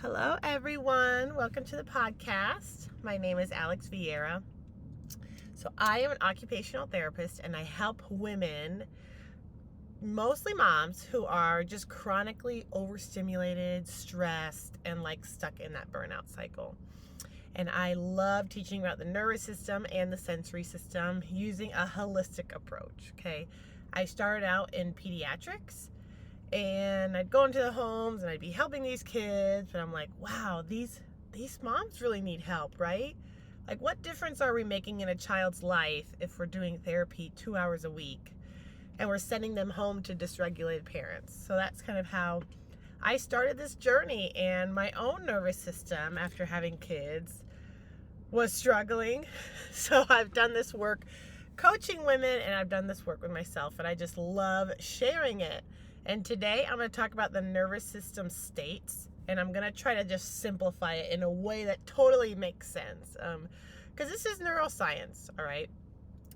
Hello, everyone. Welcome to the podcast. My name is Alex Vieira. So, I am an occupational therapist and I help women, mostly moms, who are just chronically overstimulated, stressed, and stuck in that burnout cycle. And I love teaching about the nervous system and the sensory system using a holistic approach. Okay. I started out in pediatrics and I'd go into the homes and I'd be helping these kids, but I'm like, wow, these moms really need help, right? Like, what difference are we making in a child's life if we're doing therapy 2 hours a week and we're sending them home to dysregulated parents? So that's kind of how I started this journey, and my own nervous system after having kids was struggling. So I've done this work coaching women and I've done this work with myself, and I just love sharing it. And today I'm going to talk about the nervous system states, and I'm going to try to just simplify it in a way that totally makes sense. Because this is neuroscience, all right?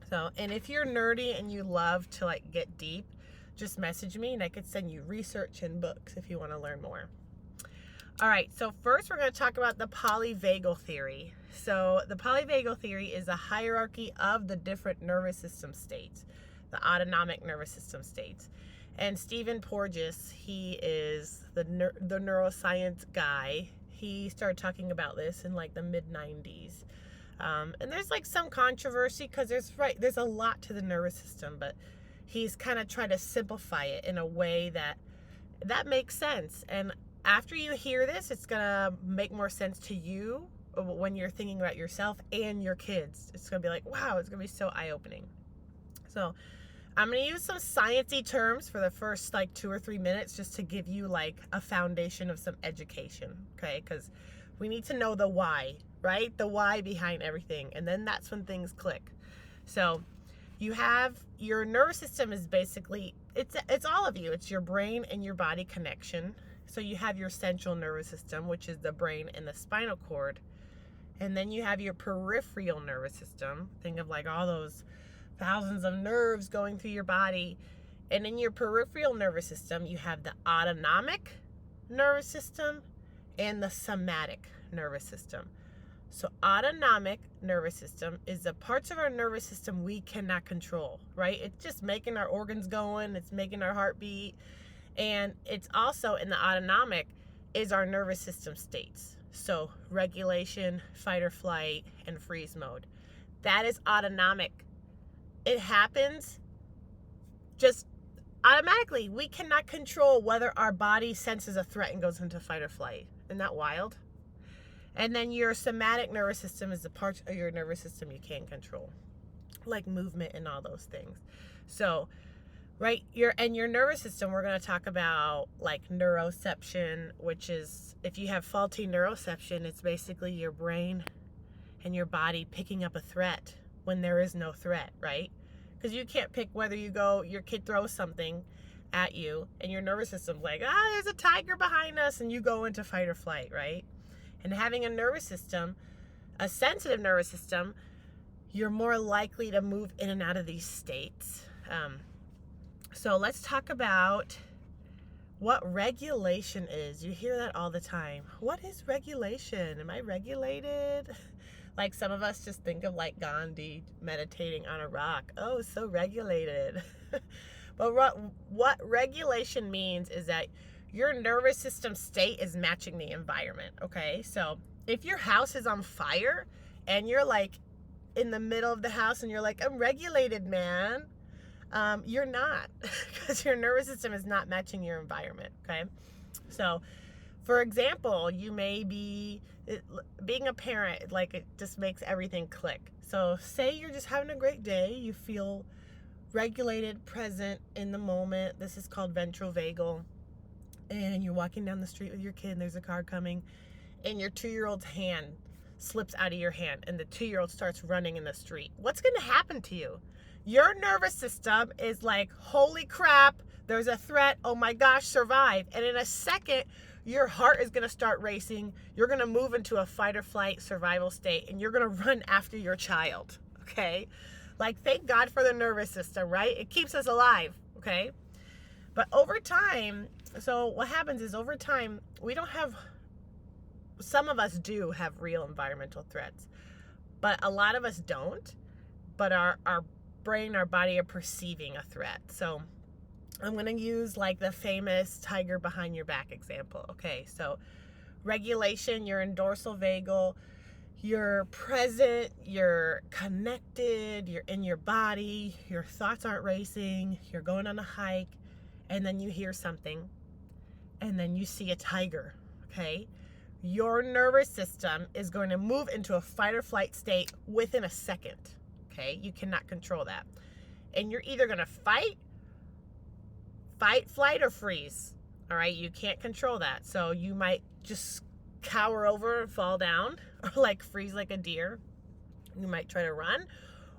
So, and if you're nerdy and you love to get deep, just message me and I could send you research and books if you want to learn more. All right, so first we're going to talk about the polyvagal theory. So the polyvagal theory is a hierarchy of the different nervous system states, the autonomic nervous system states. And Stephen Porges, he is the neuroscience guy. He started talking about this in the mid-90s. And there's some controversy because there's a lot to the nervous system, but he's kind of tried to simplify it in a way that makes sense. And after you hear this, it's going to make more sense to you when you're thinking about yourself and your kids. It's going to be like, wow, it's going to be so eye-opening. So I'm going to use some sciencey terms for the first 2 or 3 minutes just to give you a foundation of some education, okay? Because we need to know the why, right? The why behind everything. And then that's when things click. So you have your nervous system is basically, it's all of you. It's your brain and your body connection. So you have your central nervous system, which is the brain and the spinal cord. And then you have your peripheral nervous system. Think of all those thousands of nerves going through your body. And in your peripheral nervous system, you have the autonomic nervous system and the somatic nervous system. So autonomic nervous system is the parts of our nervous system we cannot control, right? It's just making our organs going, it's making our heart beat. And it's also in the autonomic is our nervous system states. So regulation, fight or flight, and freeze mode. That is autonomic. It happens just automatically. We cannot control whether our body senses a threat and goes into fight or flight. Isn't that wild? And then your somatic nervous system is the parts of your nervous system you can control, like movement and all those things. So, right, your nervous system, we're going to talk about neuroception, which is, if you have faulty neuroception, it's basically your brain and your body picking up a threat when there is no threat, right? Because you can't pick whether your kid throws something at you and your nervous system's there's a tiger behind us, and you go into fight or flight, right? And having a nervous system, a sensitive nervous system, you're more likely to move in and out of these states. So let's talk about what regulation is. You hear that all the time. What is regulation? Am I regulated? Some of us just think of Gandhi meditating on a rock. Oh, so regulated. But what regulation means is that your nervous system state is matching the environment, okay? So if your house is on fire and you're in the middle of the house and you're I'm regulated, man, you're not, because your nervous system is not matching your environment, okay? So for example, you may be being a parent, it just makes everything click. So say you're just having a great day, you feel regulated, present in the moment. This is called ventral vagal. And you're walking down the street with your kid and there's a car coming, and your 2-year-old's hand slips out of your hand and the 2-year-old starts running in the street. What's going to happen to you? Your nervous system is holy crap, there's a threat, oh my gosh, survive. And in a second, your heart is going to start racing. You're going to move into a fight or flight survival state, and you're going to run after your child, okay? Thank God for the nervous system, right? It keeps us alive, okay? But over time, so what happens is over time, we don't have some of us do have real environmental threats, but a lot of us don't. But our brain, our body are perceiving a threat. So I'm going to use like the famous tiger behind your back example. Okay, so regulation, you're in dorsal vagal, you're present, you're connected, you're in your body, your thoughts aren't racing, you're going on a hike, and then you hear something, and then you see a tiger. Okay, your nervous system is going to move into a fight or flight state within a second. Okay, you cannot control that. And you're either going to fight, flight, or freeze. All right, you can't control that. So you might just cower over and fall down, or like freeze like a deer. You might try to run,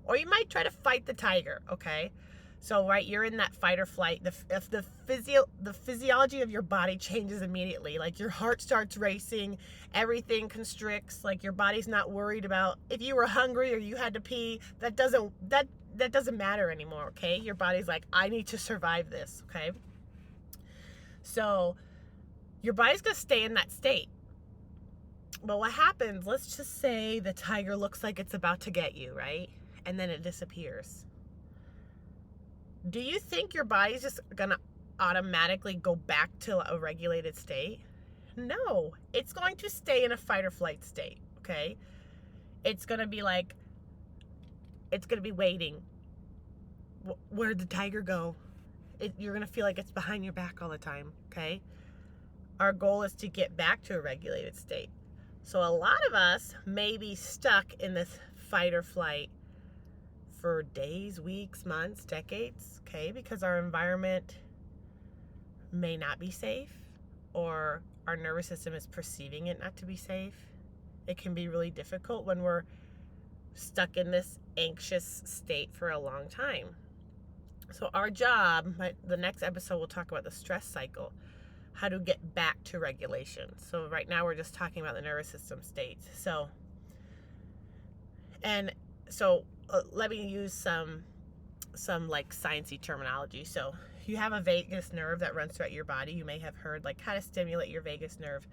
or you might try to fight the tiger. Okay, so right, you're in that fight or flight. If the physiology of your body changes immediately, like your heart starts racing, everything constricts, like your body's not worried about if you were hungry or you had to pee. That doesn't matter anymore. Okay, your body's like, I need to survive this. Okay, so your body's gonna stay in that state. But what happens, let's just say the tiger looks like it's about to get you, right? And then it disappears. Do you think your body's just gonna automatically go back to a regulated state? No, it's going to stay in a fight or flight state. Okay, it's gonna be like, it's gonna be waiting. Where did the tiger go? You're gonna feel like it's behind your back all the time. Okay, our goal is to get back to a regulated state. So a lot of us may be stuck in this fight or flight for days, weeks, months, decades, okay? Because our environment may not be safe, or our nervous system is perceiving it not to be safe. It can be really difficult when we're stuck in this anxious state for a long time. So our job, the next episode, we'll talk about the stress cycle, how to get back to regulation. So right now we're just talking about the nervous system states. So let me use some like sciencey terminology. So you have a vagus nerve that runs throughout your body. You may have heard like how to stimulate your vagus nerve.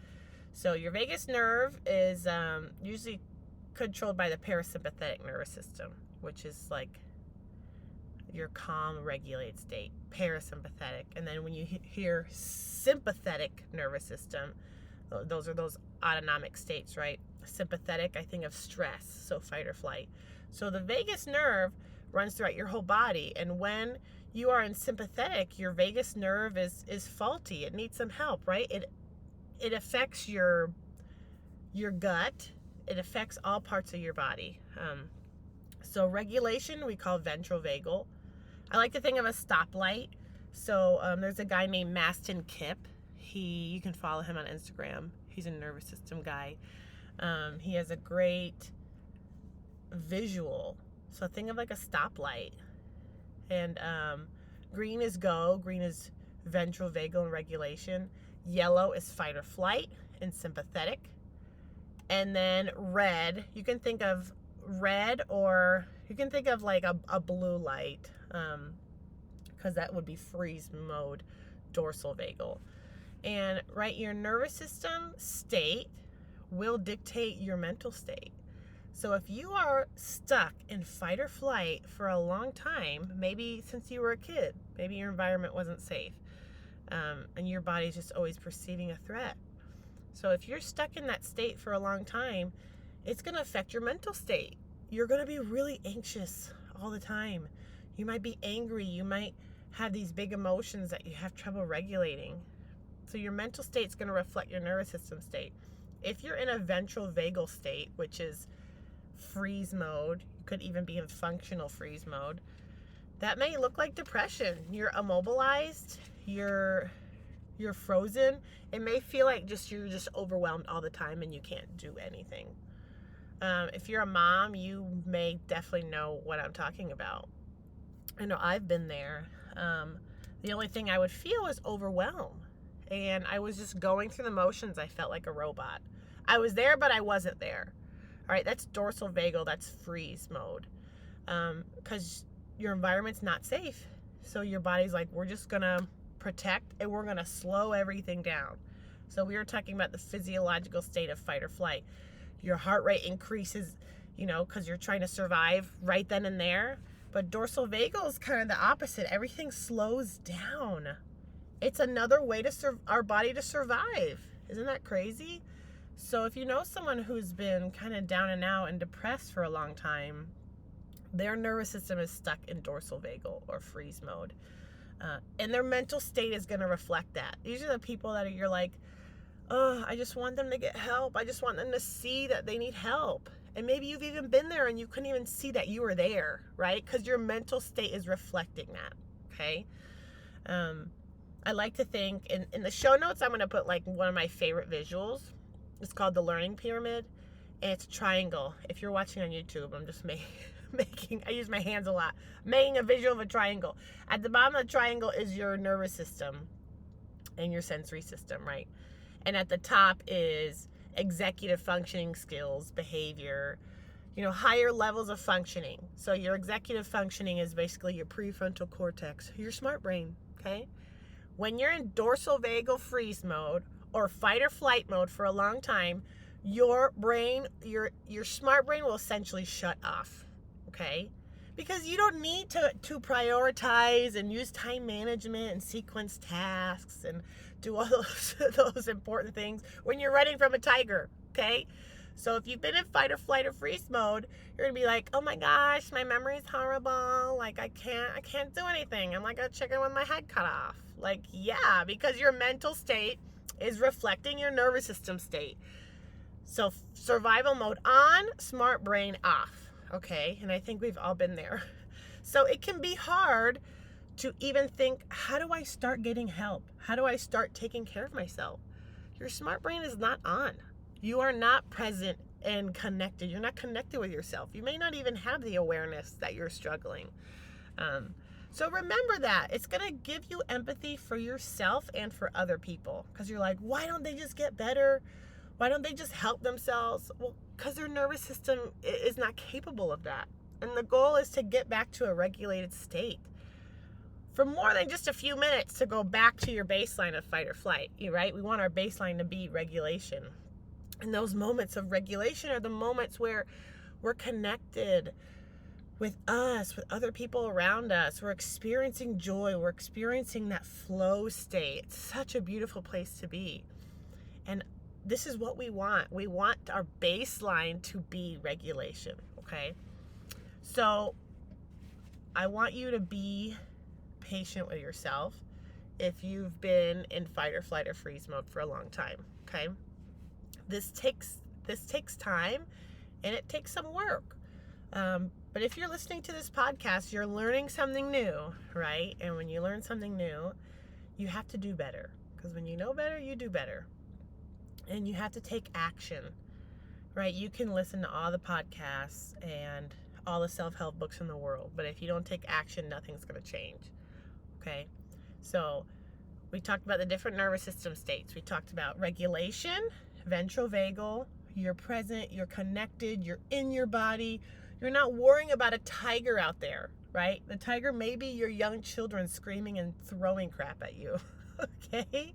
So your vagus nerve is usually controlled by the parasympathetic nervous system, which is like your calm, regulated state, parasympathetic. And then when you hear sympathetic nervous system, those are those autonomic states, right? Sympathetic, I think of stress, so fight or flight. So the vagus nerve runs throughout your whole body, and when you are in sympathetic, your vagus nerve is faulty. It needs some help, right? It affects your gut. It affects all parts of your body. So regulation we call ventral vagal. I like to think of a stoplight. So there's a guy named Mastin Kipp. You can follow him on Instagram. He's a nervous system guy. He has a great visual. So think of like a stoplight. And green is go. Green is ventral vagal and regulation. Yellow is fight or flight and sympathetic. And then red, you can think of red, or you can think of like a blue light, because that would be freeze mode, dorsal vagal. And right, your nervous system state will dictate your mental state. So if you are stuck in fight or flight for a long time, maybe since you were a kid, maybe your environment wasn't safe, and your body's just always perceiving a threat. So if you're stuck in that state for a long time, it's going to affect your mental state. You're going to be really anxious all the time. You might be angry. You might have these big emotions that you have trouble regulating. So your mental state is going to reflect your nervous system state. If you're in a ventral vagal state, which is freeze mode, you could even be in functional freeze mode, that may look like depression. You're immobilized, you're frozen. It may feel like you're just overwhelmed all the time and you can't do anything. If you're a mom, you may definitely know what I'm talking about. I know I've been there. The only thing I would feel is overwhelmed. And I was just going through the motions. I felt like a robot. I was there, but I wasn't there. All right, that's dorsal vagal. That's freeze mode. Because your environment's not safe. So your body's like, we're just going to protect and we're going to slow everything down. So we were talking about the physiological state of fight or flight. Your heart rate increases, because you're trying to survive right then and there. But dorsal vagal is kind of the opposite. Everything slows down. It's another way to our body to survive. Isn't that crazy? So if you know someone who's been kind of down and out and depressed for a long time, their nervous system is stuck in dorsal vagal or freeze mode. And their mental state is going to reflect that. These are the people that you're like, oh, I just want them to get help. I just want them to see that they need help. And maybe you've even been there and you couldn't even see that you were there, right? Because your mental state is reflecting that, okay? I like to think, in the show notes, I'm going to put like one of my favorite visuals. It's called the Learning Pyramid, and it's a triangle. If you're watching on YouTube, I'm just I use my hands a lot, making a visual of a triangle. At the bottom of the triangle is your nervous system and your sensory system, right? And at the top is executive functioning skills, behavior, higher levels of functioning. So your executive functioning is basically your prefrontal cortex, your smart brain, okay? When you're in dorsal vagal freeze mode or fight or flight mode for a long time, your brain, your smart brain will essentially shut off, okay? Because you don't need to prioritize and use time management and sequence tasks and do all those important things when you're running from a tiger, okay? So if you've been in fight or flight or freeze mode, you're gonna be like, oh my gosh, my memory's horrible. Like I can't do anything. I'm like a chicken with my head cut off. Like, yeah, because your mental state is reflecting your nervous system state. So survival mode on, smart brain off, okay? And I think we've all been there. So it can be hard to even think, how do I start getting help? How do I start taking care of myself? Your smart brain is not on. You are not present and connected. You're not connected with yourself. You may not even have the awareness that you're struggling. So remember that. It's going to give you empathy for yourself and for other people. Because you're like, why don't they just get better? Why don't they just help themselves? Well, because their nervous system is not capable of that. And the goal is to get back to a regulated state. For more than just a few minutes to go back to your baseline of fight or flight, right? We want our baseline to be regulation. And those moments of regulation are the moments where we're connected with us, with other people around us. We're experiencing joy. We're experiencing that flow state. It's such a beautiful place to be. And this is what we want. We want our baseline to be regulation, okay? So I want you to be patient with yourself if you've been in fight or flight or freeze mode for a long time, okay? This takes time and it takes some work. But if you're listening to this podcast, you're learning something new, right? And when you learn something new, you have to do better. Because when you know better, you do better. And you have to take action, right? You can listen to all the podcasts and all the self-help books in the world, but if you don't take action, nothing's going to change, okay? So we talked about the different nervous system states. We talked about regulation, ventral vagal. You're present, you're connected, you're in your body. You're not worrying about a tiger out there, right? The tiger may be your young children screaming and throwing crap at you, okay?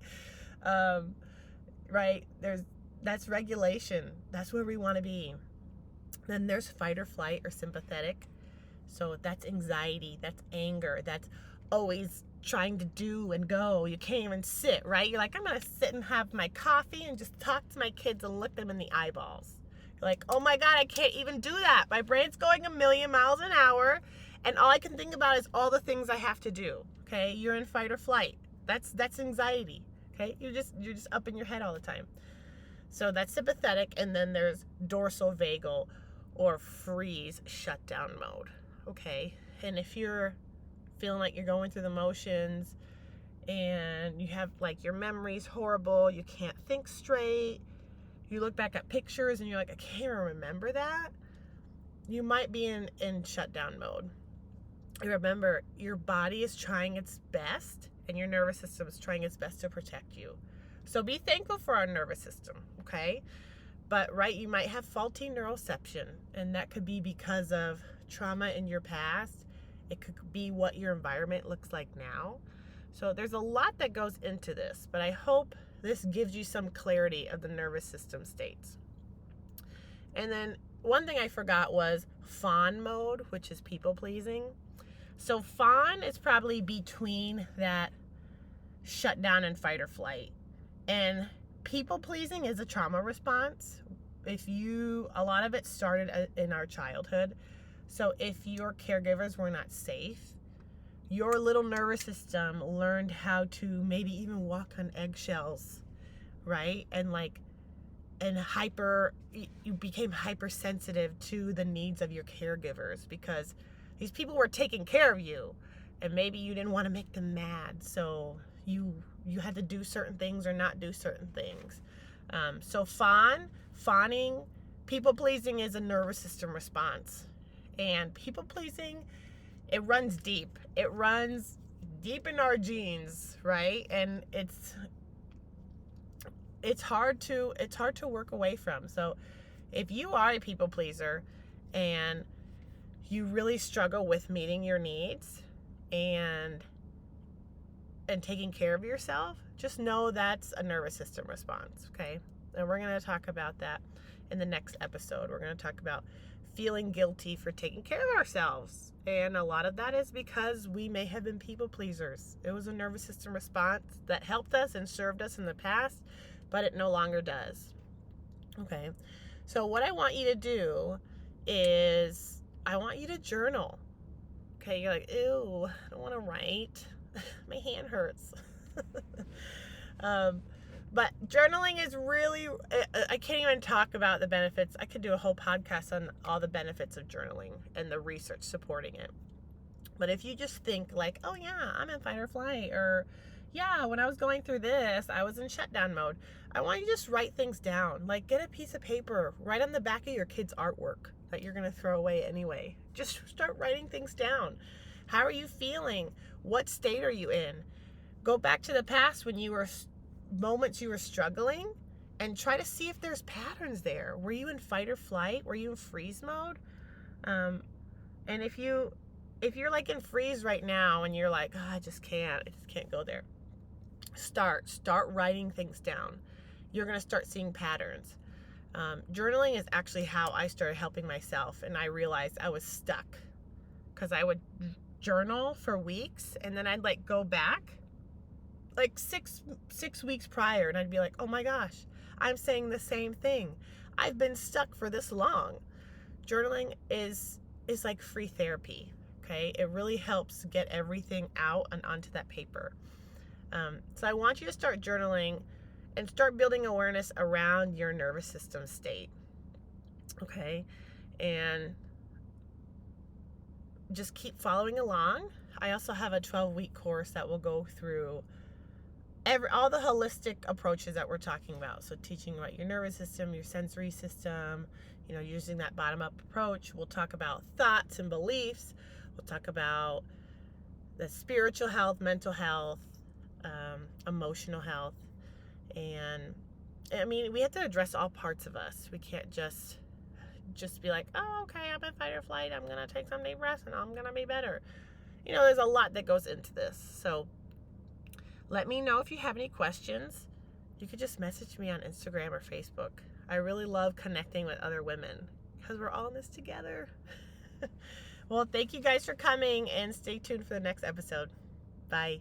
Right? That's regulation. That's where we want to be. Then there's fight or flight or sympathetic. So that's anxiety, that's anger, that's always trying to do and go. You can't even sit, right? You're like, I'm going to sit and have my coffee and just talk to my kids and look them in the eyeballs. You're like, oh my God, I can't even do that. My brain's going 1,000,000 miles an hour and all I can think about is all the things I have to do. Okay? You're in fight or flight. That's anxiety. Okay? You're just up in your head all the time. So that's sympathetic, and then there's dorsal vagal or freeze shutdown mode. Okay? And if you're feeling like you're going through the motions and you have like your memory's horrible, you can't think straight, you look back at pictures and you're like, I can't remember that, you might be in shutdown mode. Remember, your body is trying its best and your nervous system is trying its best to protect you. So be thankful for our nervous system, okay? But, right, you might have faulty neuroception, and that could be because of trauma in your past. It could be what your environment looks like now. So there's a lot that goes into this, but I hope this gives you some clarity of the nervous system states. And then one thing I forgot was fawn mode, which is people pleasing. So fawn is probably between that shutdown and fight or flight. And people pleasing is a trauma response. A lot of it started in our childhood. So if your caregivers were not safe, your little nervous system learned how to maybe even walk on eggshells, right? And you became hypersensitive to the needs of your caregivers because these people were taking care of you, and maybe you didn't want to make them mad, so you had to do certain things or not do certain things. So fawning, people pleasing is a nervous system response, and people pleasing, it runs deep. It runs deep in our genes, right? And it's hard to work away from. So if you are a people pleaser and you really struggle with meeting your needs and taking care of yourself, just know that's a nervous system response, okay? And we're going to talk about that in the next episode. We're going to talk about feeling guilty for taking care of ourselves. And a lot of that is because we may have been people pleasers. It was a nervous system response that helped us and served us in the past, but it no longer does. Okay. So what I want you to do is I want you to journal. Okay. You're like, ew, I don't want to write. My hand hurts. But journaling is really, I can't even talk about the benefits. I could do a whole podcast on all the benefits of journaling and the research supporting it. But if you just think like, oh yeah, I'm in fight or flight, or yeah, when I was going through this, I was in shutdown mode. I want you to just write things down. Like, get a piece of paper, write on the back of your kid's artwork that you're going to throw away anyway. Just start writing things down. How are you feeling? What state are you in? Go back to the past when moments you were struggling and try to see if there's patterns there. Were you in fight or flight? Were you in freeze mode? And if you're like in freeze right now and you're like, oh, I just can't go there. Start writing things down. You're going to start seeing patterns. Journaling is actually how I started helping myself, and I realized I was stuck because I would journal for weeks and then I'd like go back like six weeks prior and I'd be like, oh my gosh, I'm saying the same thing. I've been stuck for this long. Journaling is like free therapy. Okay, it really helps get everything out and onto that paper. So I want you to start journaling and start building awareness around your nervous system state. Okay, and just keep following along. I also have a 12-week course that will go through all the holistic approaches that we're talking about. So teaching about your nervous system, your sensory system, using that bottom-up approach. We'll talk about thoughts and beliefs. We'll talk about the spiritual health, mental health, emotional health. And I mean, we have to address all parts of us. We can't just be like, oh, okay, I'm in fight or flight. I'm going to take some deep breaths and I'm going to be better. There's a lot that goes into this. So let me know if you have any questions. You could just message me on Instagram or Facebook. I really love connecting with other women because we're all in this together. Well, thank you guys for coming and stay tuned for the next episode. Bye.